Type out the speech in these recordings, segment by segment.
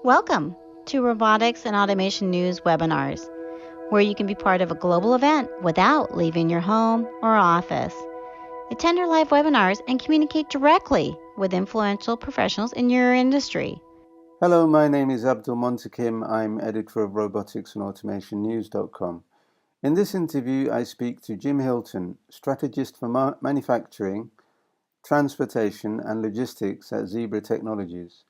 Welcome to Robotics and Automation News webinars, where you can be part of a global event without leaving your home or office. Attend our live webinars and communicate directly with influential professionals in your industry. Hello, my name is Abdul Montakim. I'm editor of roboticsandautomationnews.com. In this interview, I speak to Jim Hilton, strategist for manufacturing, transportation and logistics at Zebra Technologies.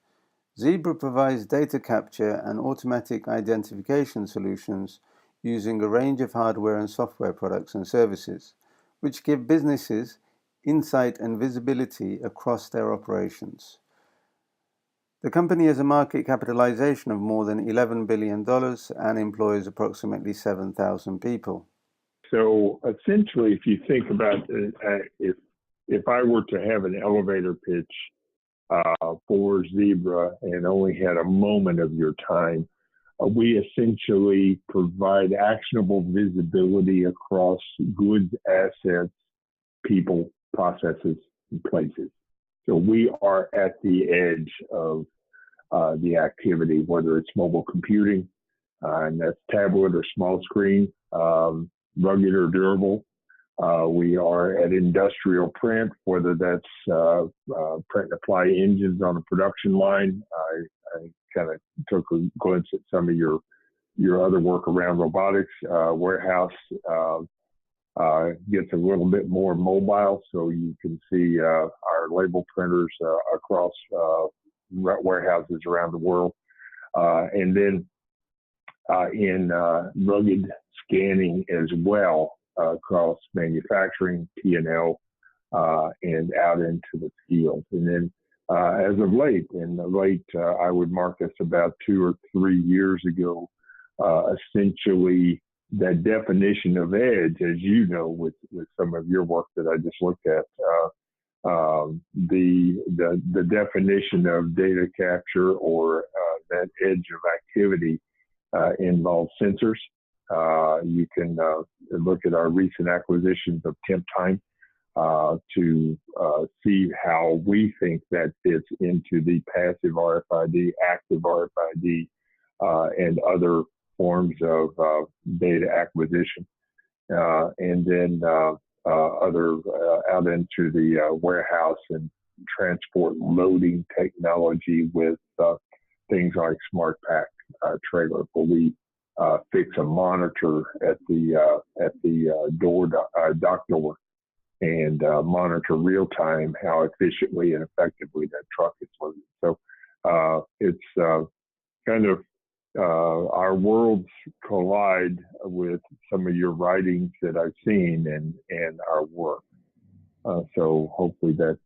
Zebra provides data capture and automatic identification solutions using a range of hardware and software products and services, which give businesses insight and visibility across their operations. The company has a market capitalization of more than $11 billion and employs approximately 7,000 people. So essentially, if you think about if I were to have an elevator pitch for Zebra and only had a moment of your time, we essentially provide actionable visibility across goods, assets, people, processes, and places. So we are at the edge of the activity, whether it's mobile computing, and that's tablet or small screen, rugged or durable. We are at industrial print, whether that's print and apply engines on a production line. I kind of took a glimpse at some of your other work around robotics. Warehouse gets a little bit more mobile, so you can see our label printers across warehouses around the world. And then in rugged scanning as well, across manufacturing, P&L, and out into the field. And then as of late, I would mark us about 2 or 3 years ago, essentially that definition of edge, as you know, with some of your work that I just looked at, the definition of data capture or that edge of activity involves sensors. You can look at our recent acquisitions of Temptime to see how we think that fits into the passive RFID, active RFID, and other forms of data acquisition. And then other out into the warehouse and transport loading technology with things like Smart Pack trailer, where we fix a monitor at the dock door and monitor real time how efficiently and effectively that truck is loaded. So it's kind of our worlds collide with some of your writings that I've seen and our work. So hopefully that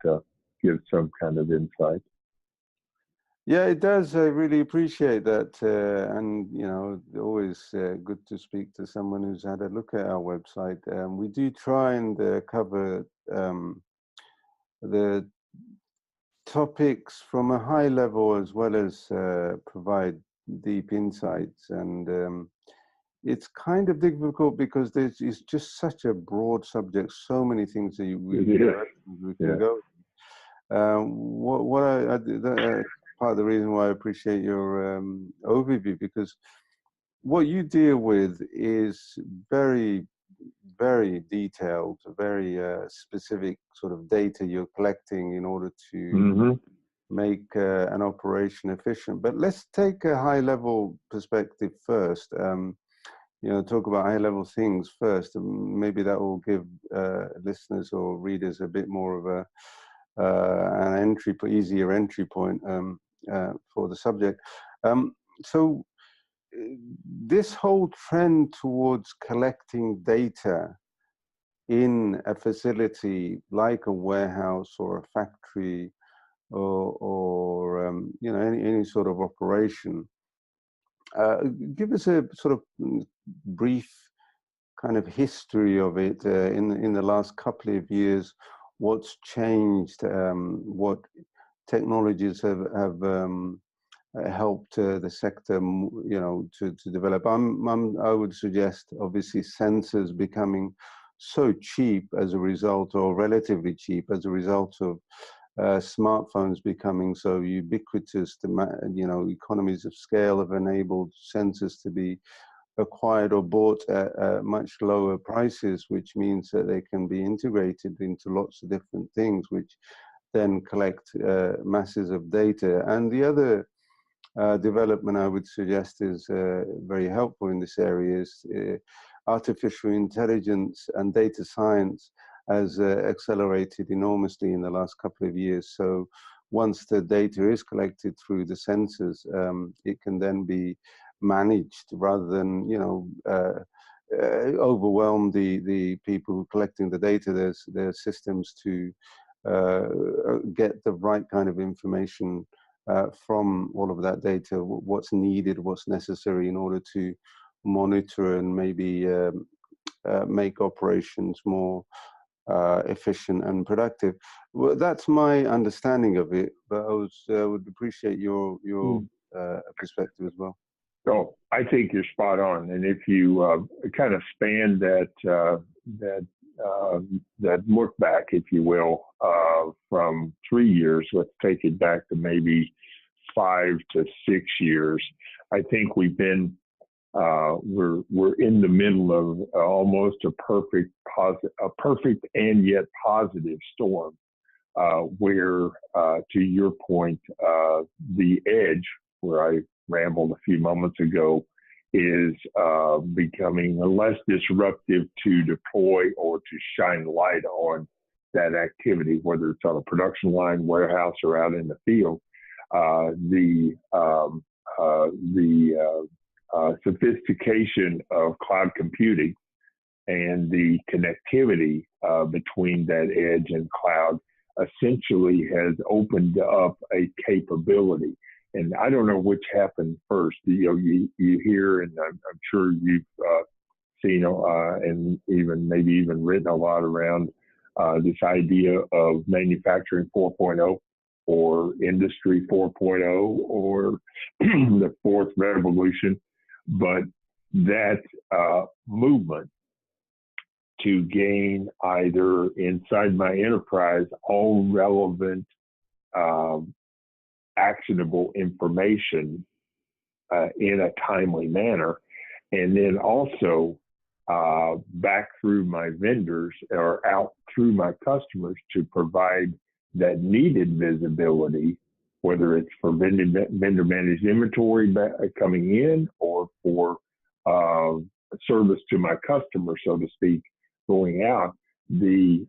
gives some kind of insight. Yeah, it does. I really appreciate that. And, you know, always good to speak to someone who's had a look at our website. We do try and cover the topics from a high level as well as provide deep insights. And it's kind of difficult because it's just such a broad subject, so many things that we can go. Part of the reason why I appreciate your overview, because what you deal with is very, very detailed, very specific sort of data you're collecting in order to make an operation efficient. But let's take a high-level perspective first. You know, talk about high-level things first, and maybe that will give listeners or readers a bit more of an easier entry point for the subject. So this whole trend towards collecting data in a facility like a warehouse or a factory or you know, any sort of operation, give us a sort of brief kind of history of it in the last couple of years. What's changed? What technologies have helped the sector, you know, to develop? I would suggest, obviously, sensors becoming so cheap as a result, or relatively cheap as a result of smartphones becoming so ubiquitous, economies of scale have enabled sensors to be acquired or bought at much lower prices, which means that they can be integrated into lots of different things, which then collect masses of data. And the other development I would suggest is very helpful in this area is artificial intelligence and data science has accelerated enormously in the last couple of years. So once the data is collected through the sensors, it can then be managed rather than, overwhelm the people who are collecting the data. There's systems to get the right kind of information from all of that data, what's needed, what's necessary in order to monitor and maybe make operations more efficient and productive. Well, that's my understanding of it, but I would appreciate your perspective as well. So I think you're spot on, and if you kind of span that look back, if you will, from 3 years, let's take it back to maybe 5 to 6 years. I think we've been we're in the middle of almost a perfect and yet positive storm, where to your point, the edge, where I rambled a few moments ago, is becoming less disruptive to deploy or to shine light on that activity, whether it's on a production line, warehouse, or out in the field. The sophistication of cloud computing and the connectivity between that edge and cloud essentially has opened up a capability. And I don't know which happened first. You hear, and I'm sure you've seen and maybe even written a lot around this idea of manufacturing 4.0 or industry 4.0 or the fourth revolution. But that movement to gain either inside my enterprise all relevant actionable information in a timely manner, and then also back through my vendors or out through my customers to provide that needed visibility, whether it's for vendor managed inventory coming in or for service to my customer, so to speak, going out. The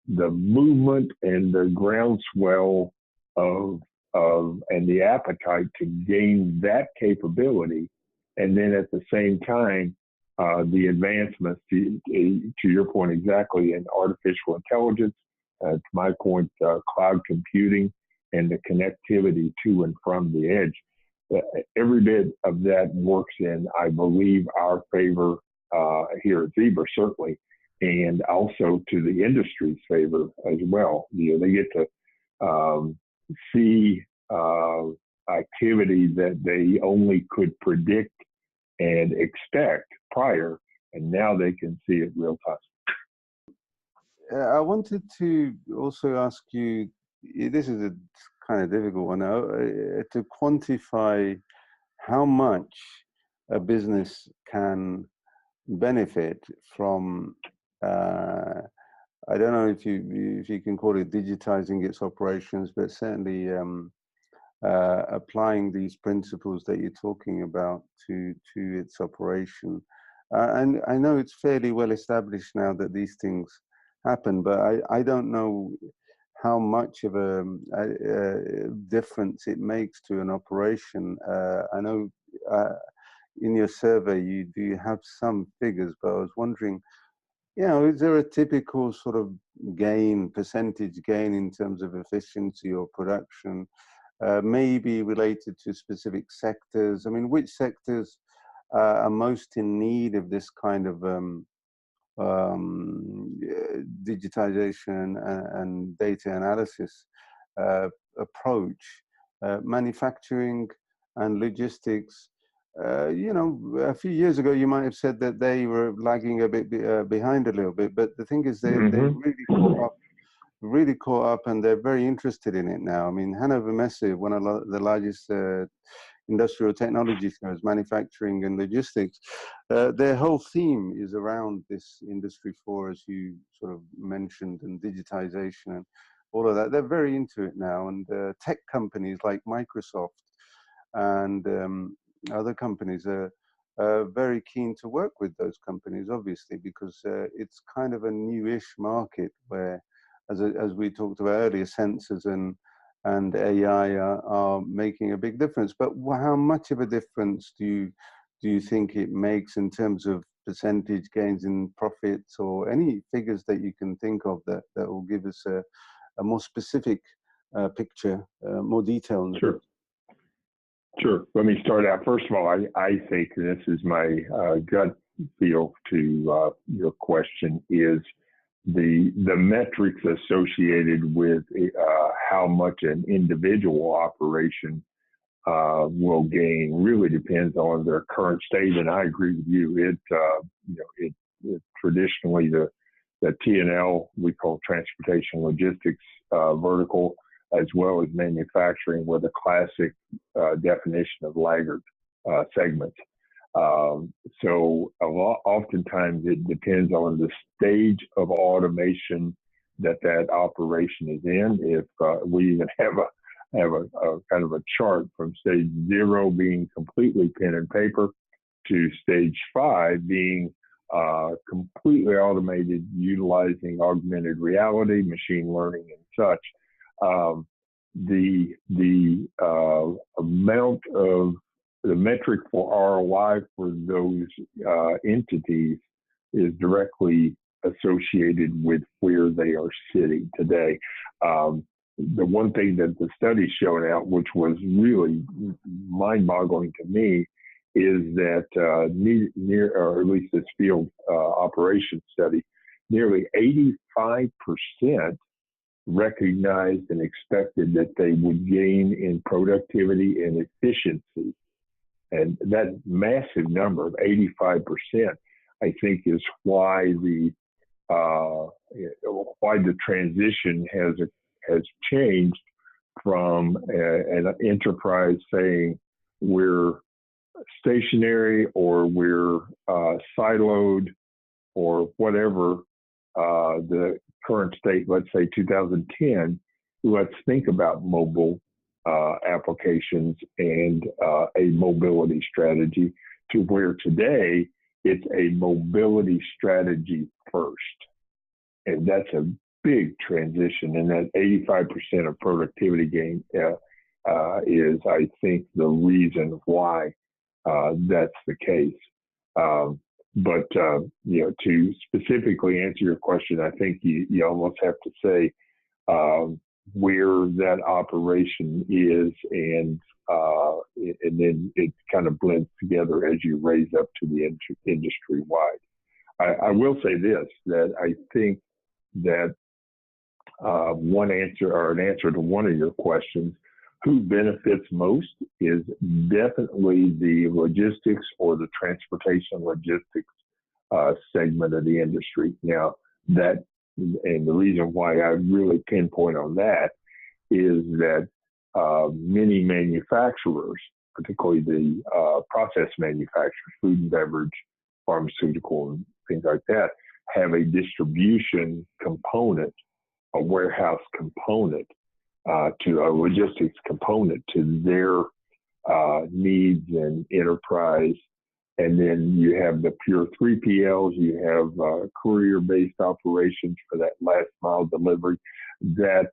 movement and the groundswell of and the appetite to gain that capability, and then at the same time, the advancements to your point exactly in artificial intelligence, to my point, cloud computing, and the connectivity to and from the edge. Every bit of that works in, I believe, our favor here at Zebra, certainly, and also to the industry's favor as well. They get to see activity that they only could predict and expect prior, and now they can see it real time. I wanted to also ask you, this is a kind of difficult one now, to quantify how much a business can benefit from, I don't know if you can call it digitizing its operations, but certainly applying these principles that you're talking about to its operation. And I know it's fairly well established now that these things happen, but I don't know how much of a difference it makes to an operation. I know in your survey you do have some figures, but I was wondering, is there a typical sort of percentage gain in terms of efficiency or production, maybe related to specific sectors? I mean, which sectors are most in need of this kind of digitization and data analysis approach? Manufacturing and logistics. A few years ago, you might have said that they were lagging a bit behind a little bit, but the thing is, they really caught up really caught up, and they're very interested in it now. I mean, Hannover Messe, one of the largest industrial technology shows, manufacturing and logistics, their whole theme is around this Industry 4, as you sort of mentioned, and digitization and all of that. They're very into it now, and tech companies like Microsoft and other companies are very keen to work with those companies, obviously, because it's kind of a newish market where, as we talked about earlier, sensors and AI are making a big difference. But how much of a difference do you think it makes in terms of percentage gains in profits, or any figures that you can think of that will give us a more specific picture, more detail on the Sure. Sure. Let me start out. First of all, I think this is my gut feel to your question is the metrics associated with how much an individual operation will gain really depends on their current state. And I agree with you. It traditionally the T&L we call transportation logistics vertical, as well as manufacturing, were the classic definition of laggard segments. So oftentimes it depends on the stage of automation that operation is in. If we even have a kind of a chart from stage 0 being completely pen and paper to stage 5 being completely automated, utilizing augmented reality, machine learning, and such. The amount of the metric for ROI for those entities is directly associated with where they are sitting today. The one thing that the study showed out, which was really mind-boggling to me, is that near, or at least this field operations study, nearly 85% recognized and expected that they would gain in productivity and efficiency. And that massive number of 85%, I think, is why the transition has changed from an enterprise saying we're stationary or we're siloed or whatever the current state, let's say 2010, let's think about mobile applications and a mobility strategy, to where today it's a mobility strategy first. And that's a big transition. And that 85% of productivity gain is, I think, the reason why that's the case. But to specifically answer your question, I think you almost have to say where that operation is, and then it kind of blends together as you raise up to the industry wide. I will say this, that I think that an answer to one of your questions, who benefits most, is definitely the logistics or the transportation logistics segment of the industry. Now, and the reason why I really pinpoint on that is that many manufacturers, particularly the process manufacturers, food and beverage, pharmaceutical, and things like that, have a distribution component, a warehouse component, to a logistics component to their needs and enterprise. And then you have the pure 3PLs, you have courier-based operations for that last mile delivery. That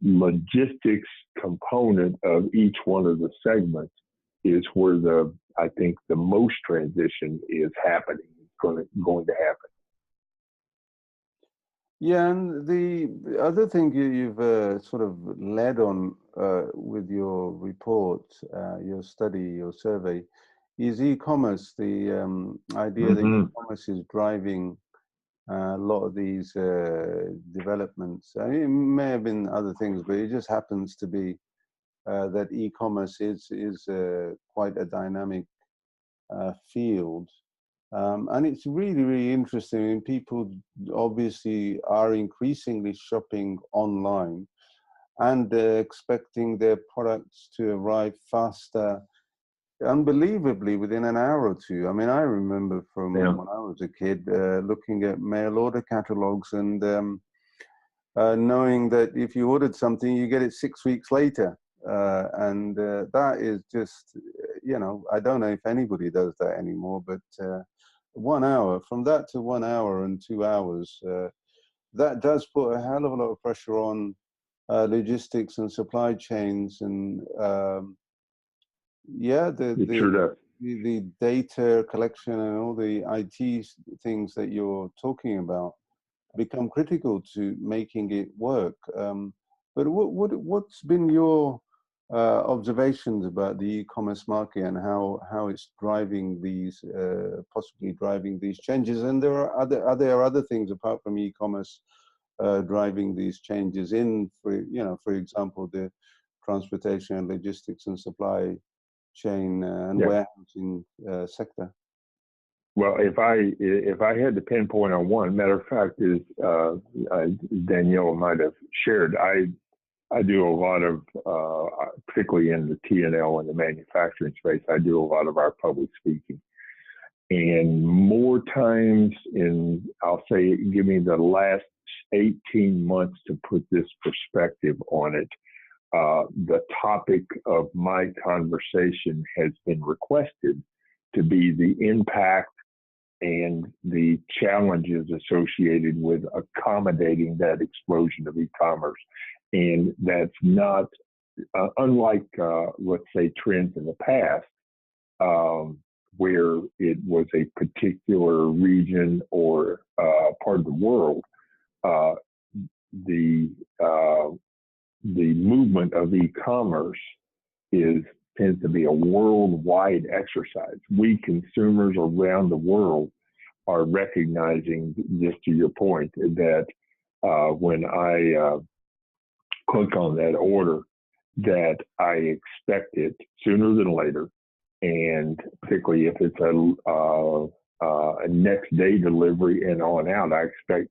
logistics component of each one of the segments is where I think the most transition is happening, going to happen. Yeah, and the other thing you've sort of led on with your report, your study, your survey, is e-commerce. The idea that e-commerce is driving a lot of these developments. I mean, it may have been other things, but it just happens to be that e-commerce is quite a dynamic field. And it's really, really interesting. I mean, people obviously are increasingly shopping online and expecting their products to arrive faster, unbelievably within an hour or two. I mean, I remember Yeah. from when I was a kid looking at mail order catalogs and knowing that if you ordered something, you get it 6 weeks later. And that is just, you know, I don't know if anybody does that anymore, but 1 hour, from that to 1 hour and 2 hours, that does put a hell of a lot of pressure on logistics and supply chains and yeah, It sure does. the data collection and all the IT things that you're talking about become critical to making it work. But what's been your observations about the e-commerce market and how it's driving these possibly driving these changes? And are there other things apart from e-commerce driving these changes in, for for example, the transportation and logistics and supply chain and Yeah. warehousing sector? Well, if I had to pinpoint on one, matter of fact, is Danielle might have shared. I do a lot of, particularly in the T&L and the manufacturing space, I do a lot of our public speaking. And more times I'll say, give me the last 18 months to put this perspective on it. The topic of my conversation has been requested to be the impact and the challenges associated with accommodating that explosion of e-commerce. And that's not, unlike, let's say, trends in the past, where it was a particular region or part of the world, uh, the uh, the movement of e-commerce is tends to be a worldwide exercise. We consumers around the world are recognizing, just to your point, that when I click on that order, that I expect it sooner than later, and particularly if it's a next day delivery and on out, I expect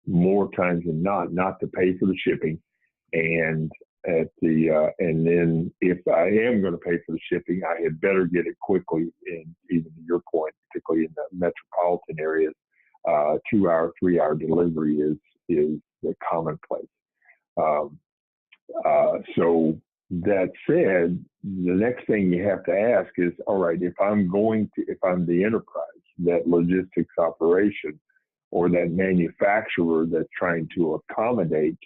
more times than not to pay for the shipping, and and then if I am going to pay for the shipping, I had better get it quickly. And even to your point, particularly in the metropolitan areas, 2 hour, 3 hour delivery is the commonplace. Um, so that said, the next thing you have to ask is, all right, if I'm the enterprise, that logistics operation, or that manufacturer that's trying to accommodate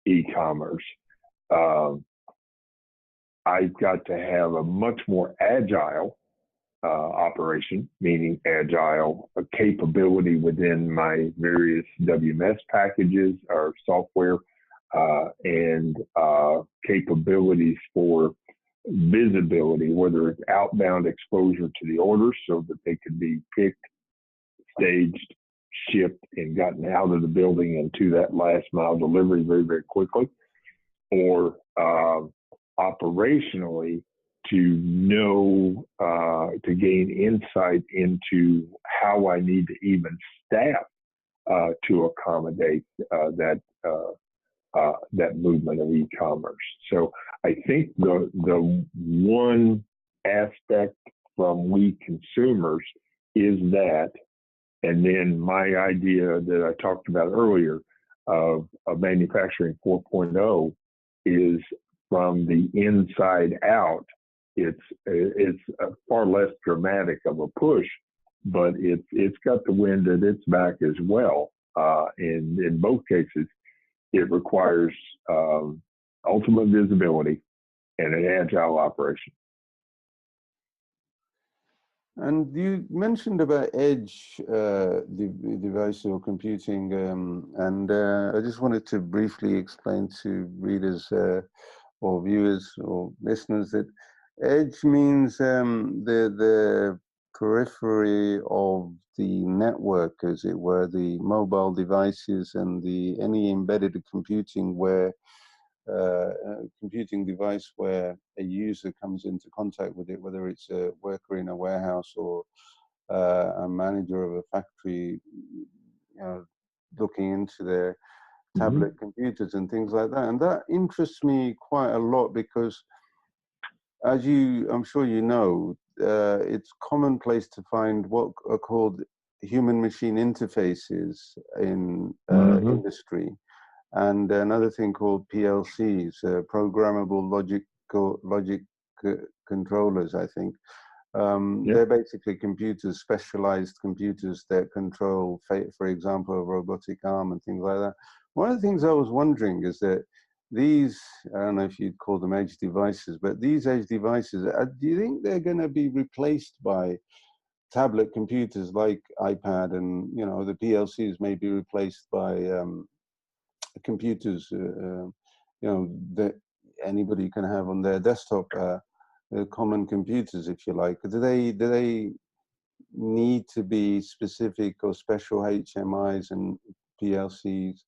e-commerce, um, I've got to have a much more agile operation, meaning agile capability within my various WMS packages or software, and capabilities for visibility, whether it's outbound exposure to the orders so that they can be picked, staged, shipped, and gotten out of the building and to that last mile delivery very, very quickly, or operationally to know, to gain insight into how I need to even staff to accommodate that movement of e-commerce. So I think the one aspect from we consumers is that, and then my idea that I talked about earlier of manufacturing 4.0 is from the inside out. It's far less dramatic of a push, but it's got the wind at its back as well. In both cases, it requires ultimate visibility and an agile operation. And you mentioned about edge device or computing, and I just wanted to briefly explain to readers or viewers or listeners that edge means the periphery of the network, as it were, the mobile devices and the any embedded computing where computing device where a user comes into contact with it, whether it's a worker in a warehouse or a manager of a factory, looking into their tablet computers and things like that. And that interests me quite a lot because, as I'm sure you know, it's commonplace to find what are called human-machine interfaces in industry, and another thing called PLCs, programmable logic controllers, I think. They're basically computers, specialized computers that control, for example, a robotic arm and things like that. One of the things I was wondering is that these, I don't know if you'd call them edge devices, but these edge devices, do you think they're going to be replaced by tablet computers like iPad, and the PLCs may be replaced by computers, that anybody can have on their desktop, common computers, if you like? Do they need to be specific or special HMIs and PLCs?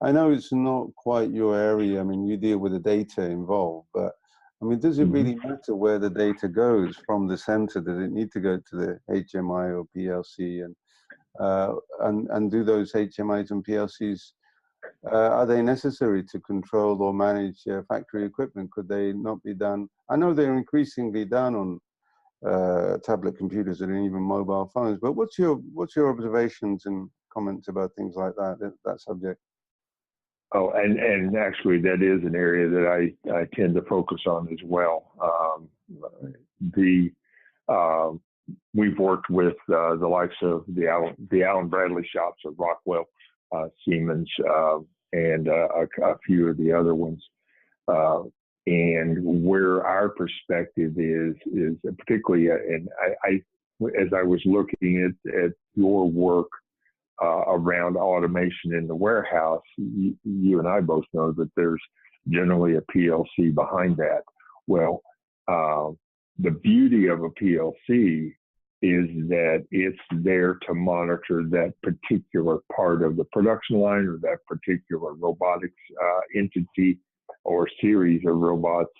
I know it's not quite your area. I mean, you deal with the data involved, but I mean, does it really matter where the data goes from the center? Does it need to go to the HMI or PLC? And do those HMIs and PLCs, are they necessary to control or manage factory equipment? Could they not be done? I know they're increasingly done on tablet computers and even mobile phones, but what's your observations and comments about things like that subject? Oh, and actually, that is an area that I tend to focus on as well. We've worked with the likes of the Allen Bradley shops of Rockwell, Siemens, and a few of the other ones. And where our perspective is particularly, and I as I was looking at your work around automation in the warehouse, you and I both know that there's generally a PLC behind that. Well, the beauty of a PLC is that it's there to monitor that particular part of the production line or that particular robotics entity or series of robots.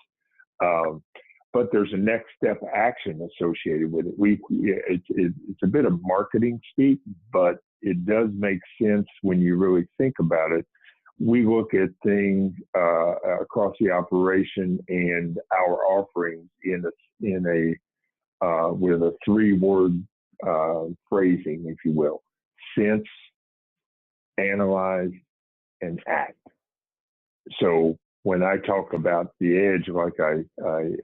But there's a next step action associated with it. It's a bit of marketing speak, but it does make sense when you really think about it. We look at things across the operation and our offerings with a three-word phrasing, if you will: sense, analyze, and act. So when I talk about the edge, like I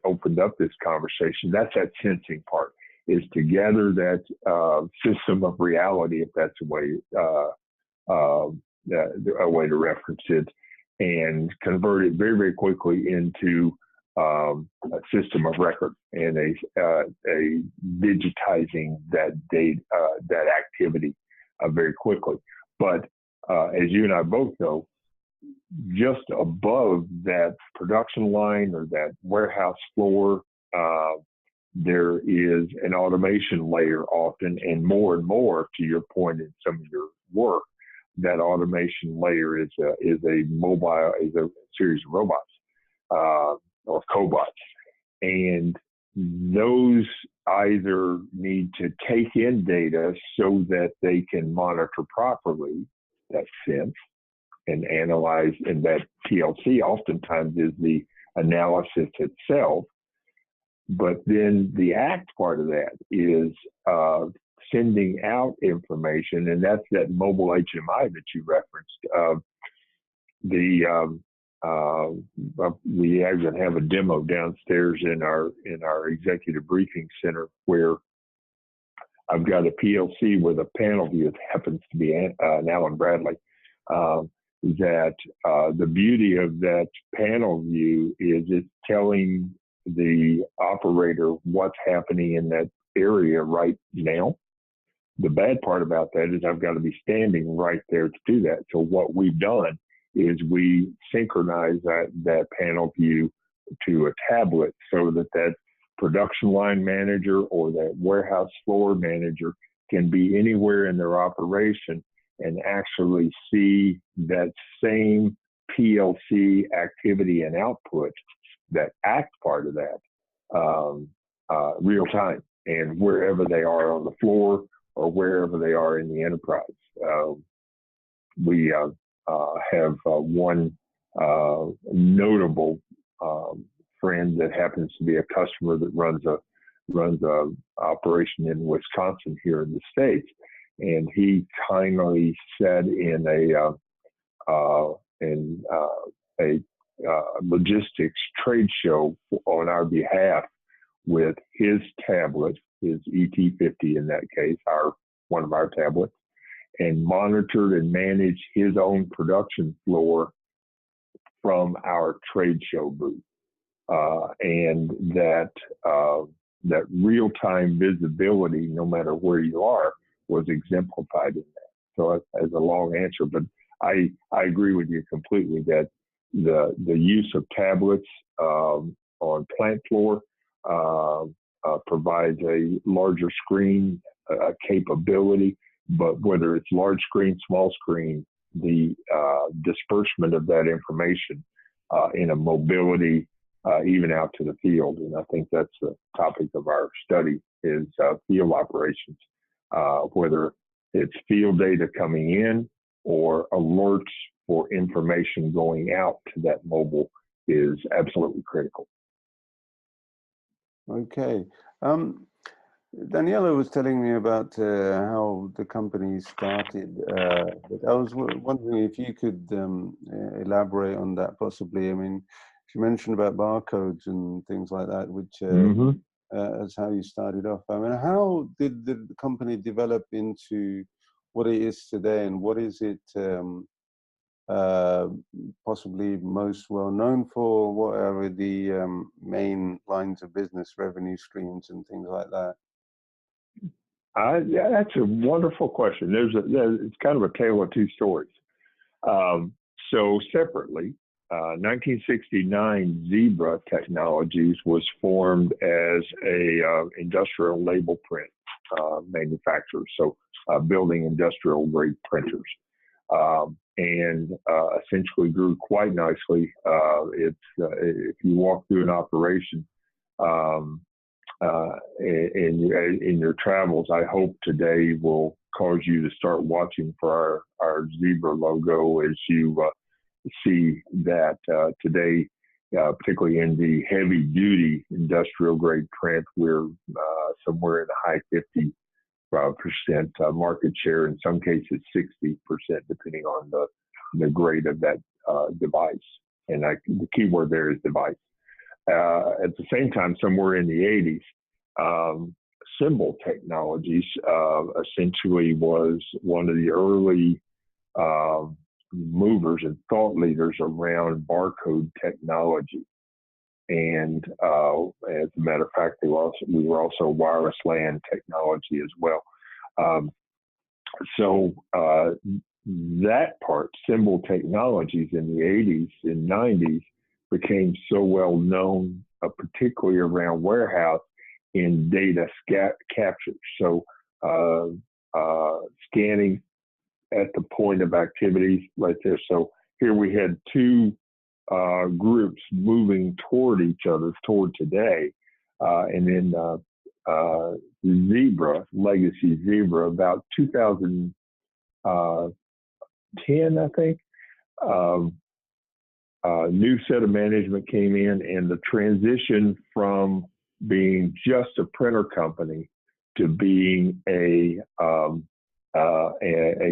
opened up this conversation, that's that sensing part, is to gather that system of reality, if that's a way to reference it, and convert it very, very quickly into a system of record and a digitizing that data, that activity very quickly. But as you and I both know, just above that production line or that warehouse floor, there is an automation layer often, and more, to your point in some of your work, that automation layer is a series of robots or cobots. And those either need to take in data so that they can monitor properly that sense and analyze, and that PLC oftentimes is the analysis itself. But then the act part of that is sending out information, and that's that mobile HMI that you referenced. We actually have a demo downstairs in our executive briefing center where I've got a PLC with a panel view. It happens to be an Allen Bradley. The beauty of that panel view is it's telling the operator what's happening in that area right now. The bad part about that is I've got to be standing right there to do that. So what we've done is we synchronize that panel view to a tablet so that production line manager or that warehouse floor manager can be anywhere in their operation and actually see that same PLC activity and output, that act part of that, real time. and wherever they are on the floor or wherever they are in the enterprise. We have one notable friend that happens to be a customer that runs a operation in Wisconsin here in the States, and he kindly said in a logistics trade show on our behalf with his tablet, his ET50 in that case, one of our tablets, and monitored and managed his own production floor from our trade show booth. And that real-time visibility, no matter where you are, was exemplified in that. So as a long answer, but I agree with you completely that the use of tablets on plant floor provides a larger screen capability, but whether it's large screen, small screen, the disbursement of that information in a mobility even out to the field. And I think that's the topic of our study is field operations, whether it's field data coming in or alerts for information going out to that mobile is absolutely critical. Okay. Daniela was telling me about how the company started. But I was wondering if you could elaborate on that possibly. I mean, she mentioned about barcodes and things like that, which is how you started off. I mean, how did the company develop into what it is today, and what is it possibly most well known for? What are the main lines of business, revenue streams, and things like that? Yeah, that's a wonderful question. It's kind of a tale of two stories. So separately, 1969 Zebra Technologies was formed as a industrial label print manufacturer, so building industrial grade printers, and essentially grew quite nicely. If you walk through an operation in your travels, I hope today will cause you to start watching for our Zebra logo as you see that today, particularly in the heavy duty industrial grade print, we're somewhere in the high 50% market share, in some cases 60%, depending on the grade of that device. And the key word there is device. At the same time, somewhere in the 80s, Symbol Technologies essentially was one of the early movers and thought leaders around barcode technology. And as a matter of fact, we were also wireless LAN technology as well. So that part, Symbol Technologies in the 80s and 90s, became so well known, particularly around warehouse in data capture. So scanning at the point of activities right there. So here we had two groups moving toward each other toward today. And then Zebra, Legacy Zebra, about 2010, I think, new set of management came in, and the transition from being just a printer company to being a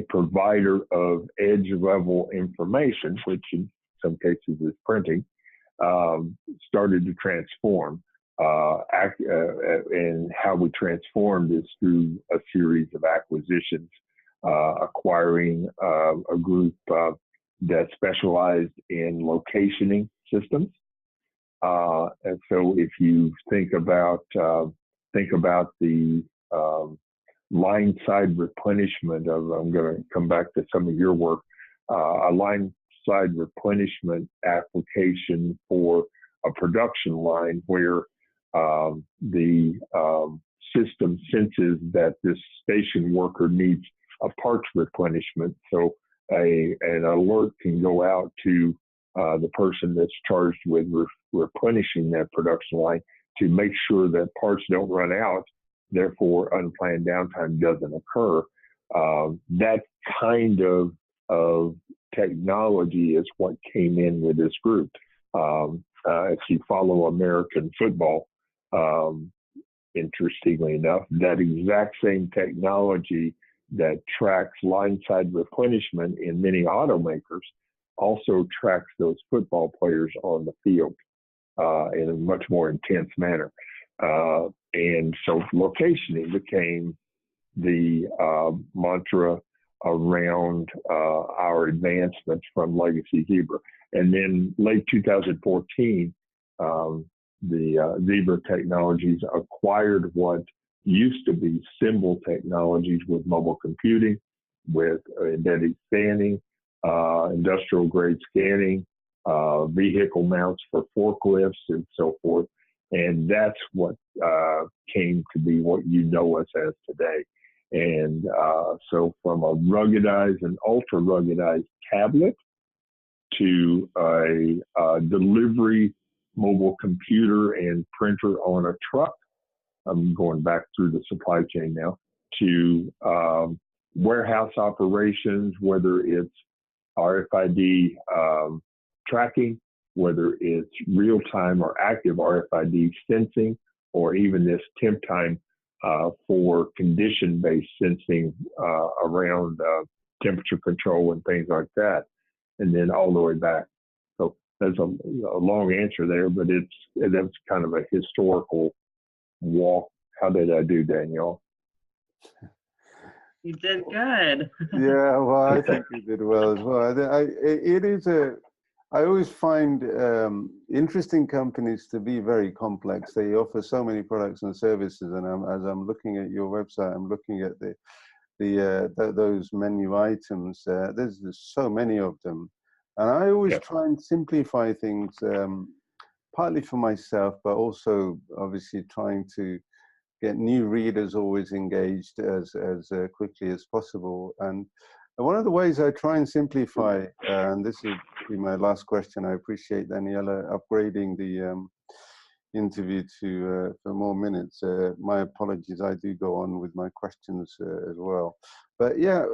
provider of edge level information, which in some cases is printing, started to transform. And how we transformed is through a series of acquisitions, acquiring a group that specialized in locationing systems. And so if you think about the line side replenishment of, I'm going to come back to some of your work, a line side replenishment application for a production line where the system senses that this station worker needs a parts replenishment. So an alert can go out to the person that's charged with replenishing that production line to make sure that parts don't run out therefore unplanned downtime doesn't occur. That kind of technology is what came in with this group. If you follow American football, interestingly enough, that exact same technology that tracks line side replenishment in many automakers also tracks those football players on the field in a much more intense manner. And so locationing became the mantra around our advancements from legacy Zebra. And then late 2014, the Zebra Technologies acquired what used to be Symbol Technologies with mobile computing, with embedded scanning, industrial grade scanning, vehicle mounts for forklifts and so forth. And that's what came to be what you know us as today. And so from a ruggedized and ultra ruggedized tablet to a delivery mobile computer and printer on a truck, I'm going back through the supply chain now, to warehouse operations, whether it's RFID tracking, whether it's real-time or active RFID sensing, or even this temp time for condition-based sensing around temperature control and things like that, and then all the way back. So there's a long answer there, but that's kind of a historical walk. How did I do, Danielle? You did good. Yeah, well, I think you did well as well. I always find interesting companies to be very complex. They offer so many products and services, and as I'm looking at your website, I'm looking at those menu items. There's so many of them, and I always try and simplify things, partly for myself, but also obviously trying to get new readers always engaged as quickly as possible. And one of the ways I try and simplify, and this will be my last question, I appreciate Daniela upgrading the interview to for more minutes. My apologies, I do go on with my questions as well. But yeah,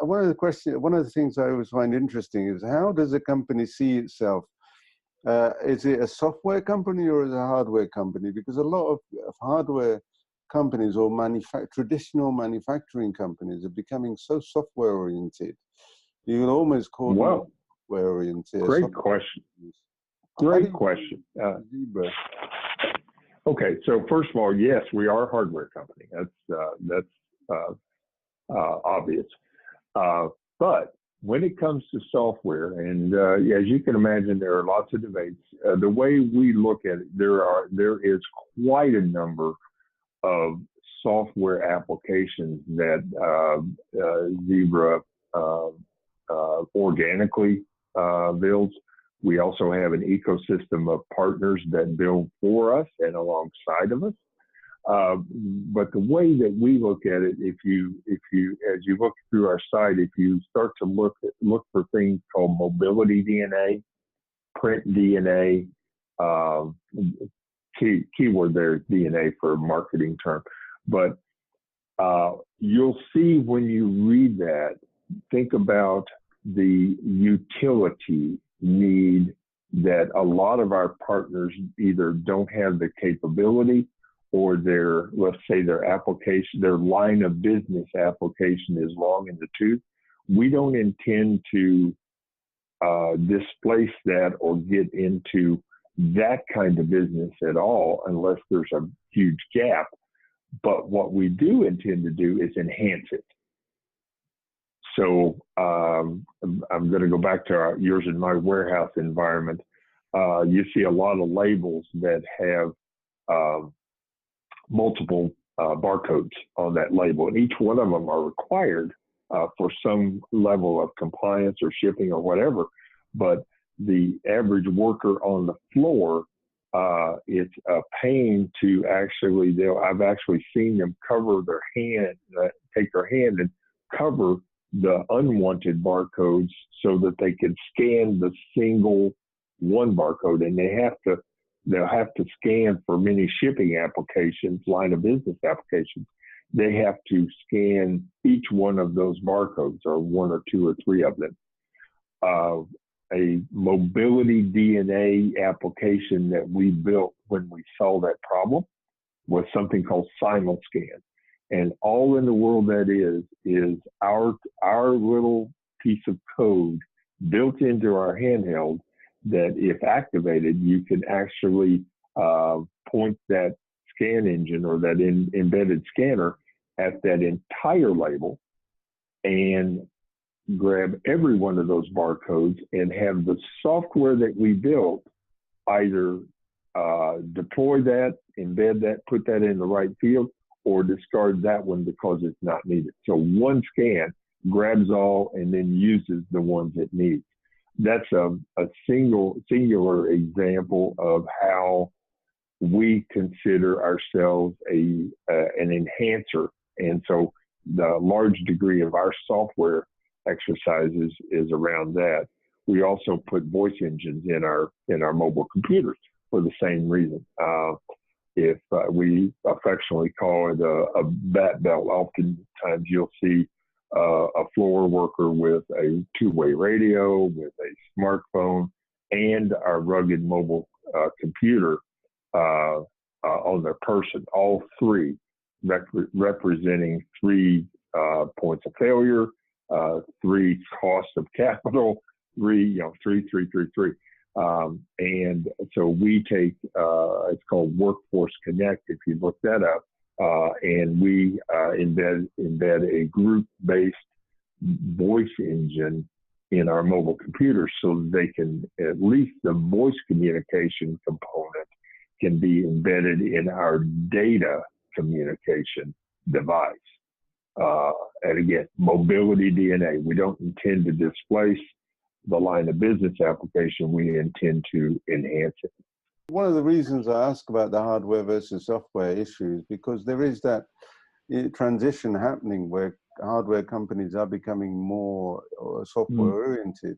one of the things I always find interesting is, how does a company see itself? Is it a software company or is it a hardware company? Because a lot of hardware companies or traditional manufacturing companies are becoming so software oriented. You can almost call them software oriented. Great question. Great question. Okay, so first of all, yes, we are a hardware company. That's obvious. But when it comes to software, and as you can imagine, there are lots of debates. The way we look at it, there is quite a number of software applications that Zebra organically builds. We also have an ecosystem of partners that build for us and alongside of us. But the way that we look at it, if you as you look through our site, if you start to look for things called mobility DNA, print DNA, keyword there is DNA for a marketing term, but you'll see when you read that, think about the utility need that a lot of our partners either don't have the capability, or let's say their application, their line of business application is long in the tooth. We don't intend to displace that or get into that kind of business at all unless there's a huge gap. But what we do intend to do is enhance it. So I'm going to go back to yours and my warehouse environment. You see a lot of labels that have multiple barcodes on that label, and each one of them are required for some level of compliance or shipping or whatever. But the average worker on the floor, it's a pain to actually, I've actually seen them cover their hand, take their hand and cover the unwanted barcodes so that they can scan the single one barcode, and they have to they'll have to scan for many shipping applications, line of business applications. They have to scan each one of those barcodes, or one or two or three of them. A mobility DNA application that we built when we saw that problem was something called SimulScan. And all in the world that is our little piece of code built into our handheld that, if activated, you can actually point that scan engine or that embedded scanner at that entire label and grab every one of those barcodes and have the software that we built either deploy that, embed that, put that in the right field, or discard that one because it's not needed. So one scan grabs all and then uses the ones it needs. That's a singular example of how we consider ourselves an enhancer. And so the large degree of our software exercises is around that. We also put voice engines in our mobile computers for the same reason. If we affectionately call it a bat belt, oftentimes you'll see a floor worker with a two-way radio, with a smartphone, and our rugged mobile computer on their person, all three representing three points of failure, three costs of capital, three. And so we take, it's called Workforce Connect, if you look that up, and we embed a group-based voice engine in our mobile computers so that they can, at least the voice communication component can be embedded in our data communication device. And again, mobility DNA. We don't intend to displace the line of business application. We intend to enhance it. One of the reasons I ask about the hardware versus software issues, because there is that transition happening where hardware companies are becoming more software oriented.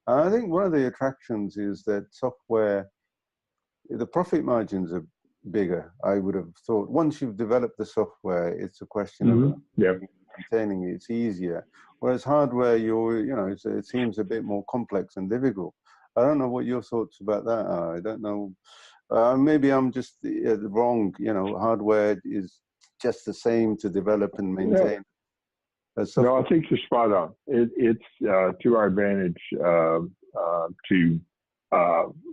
And I think one of the attractions is that software, the profit margins are bigger, I would have thought. Once you've developed the software, it's a question of maintaining it. It's easier. Whereas hardware, it seems a bit more complex and difficult. I don't know what your thoughts about that are. I don't know. Maybe I'm just wrong. Hardware is just the same to develop and maintain. No, I think you're spot on. It's to our advantage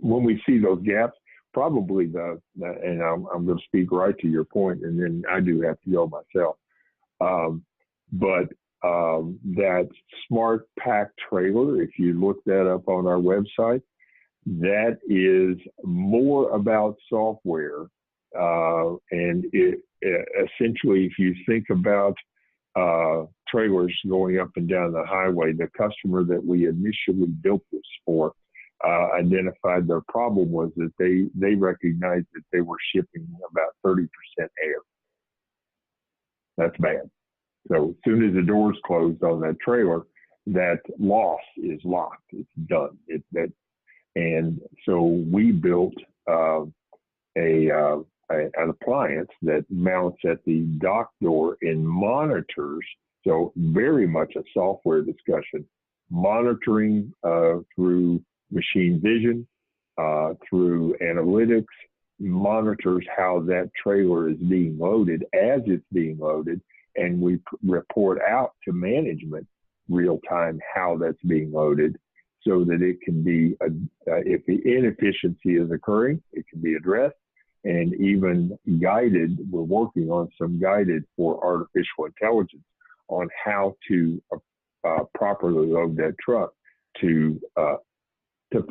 when we see those gaps. Probably and I'm going to speak right to your point, and then I do have to yell myself. But that Smart Pack trailer, if you look that up on our website, that is more about software. And it essentially, if you think about trailers going up and down the highway, the customer that we initially built this for identified their problem was that they recognized that they were shipping about 30% air. That's bad. So as soon as the doors closed on that trailer, that loss is locked. It's done. And so we built an appliance that mounts at the dock door and monitors. So very much a software discussion, monitoring through machine vision, through analytics, monitors how that trailer is being loaded as it's being loaded, and we report out to management real time how that's being loaded, so that it can be, if the inefficiency is occurring, it can be addressed, and even guided. We're working on some guided for artificial intelligence on how to properly load that truck to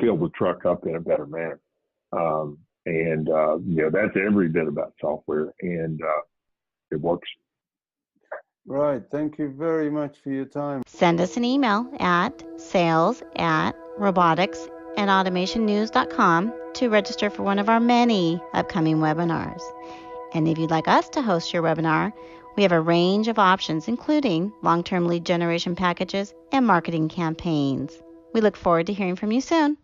fill the truck up in a better manner. That's every bit about software, and it works. Right. Thank you very much for your time. Send us an email at sales@roboticsandautomationnews.com to register for one of our many upcoming webinars. And if you'd like us to host your webinar, we have a range of options, including long-term lead generation packages and marketing campaigns. We look forward to hearing from you soon.